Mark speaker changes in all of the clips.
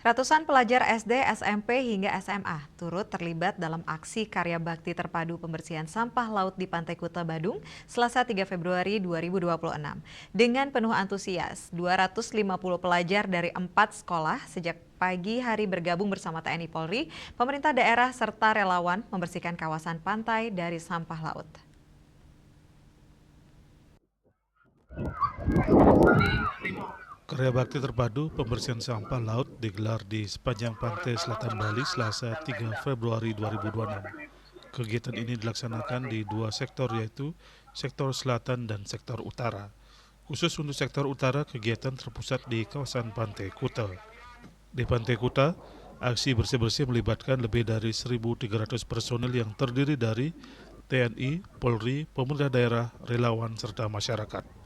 Speaker 1: Ratusan pelajar SD, SMP, hingga SMA turut terlibat dalam aksi karya bakti terpadu pembersihan sampah laut di Pantai Kuta, Badung, Selasa 3 Februari 2026. Dengan penuh antusias, 250 pelajar dari 4 sekolah sejak pagi hari bergabung bersama TNI Polri, pemerintah daerah, serta relawan membersihkan kawasan pantai dari sampah laut.
Speaker 2: Karya bakti terpadu pembersihan sampah laut digelar di sepanjang pantai selatan Bali Selasa 3 Februari 2026. Kegiatan ini dilaksanakan di dua sektor, yaitu sektor selatan dan sektor utara. Khusus untuk sektor utara, kegiatan terpusat di kawasan Pantai Kuta. Di Pantai Kuta, aksi bersih-bersih melibatkan lebih dari 1.300 personil yang terdiri dari TNI, Polri, pemerintah daerah, relawan, serta masyarakat.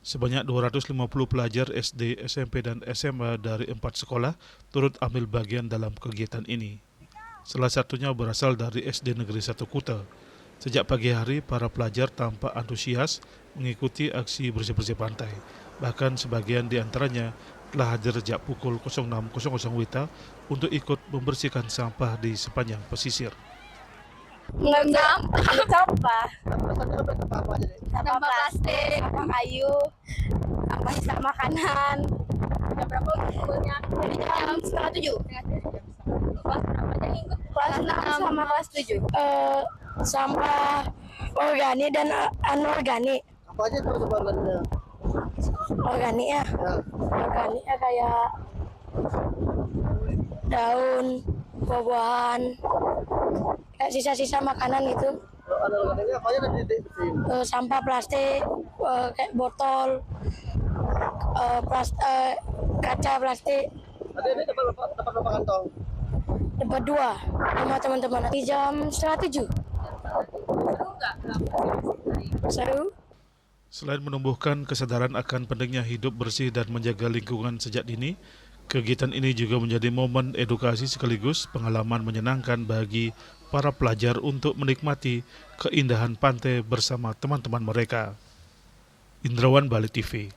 Speaker 2: Sebanyak 250 pelajar SD, SMP, dan SMA dari 4 sekolah turut ambil bagian dalam kegiatan ini. Salah satunya berasal dari SD Negeri 1 Kuta. Sejak pagi hari, para pelajar tampak antusias mengikuti aksi bersih-bersih pantai. Bahkan sebagian di antaranya telah hadir sejak pukul 06.00 WITA untuk ikut membersihkan sampah di sepanjang pesisir.
Speaker 3: Mengendam sampah,
Speaker 4: Apa aja deh?
Speaker 3: sampah plastik, sampah kayu, sampah sisa makanan. Jam berapa kumpulnya? Dari jam setengah 7. Kelas berapa aja yang ikut? Kelas 6 sama kelas 7. Sampah organik dan anorganik.
Speaker 4: Apa aja tuh sebenarnya?
Speaker 3: Organik ya, organik ya kayak daun, buah-buahan, kayak sisa-sisa makanan gitu.
Speaker 4: Ada apa aja tadi dibersihin?
Speaker 3: Sampah plastik, kayak botol, kaca plastik.
Speaker 4: Tadi ini dapat berapa kantong?
Speaker 3: Dapat 2 sama teman-teman di jam setengah 7. Seru.
Speaker 2: Selain menumbuhkan kesadaran akan pentingnya hidup bersih dan menjaga lingkungan sejak dini, kegiatan ini juga menjadi momen edukasi sekaligus pengalaman menyenangkan bagi para pelajar untuk menikmati keindahan pantai bersama teman-teman mereka. Indrawan, Bali TV.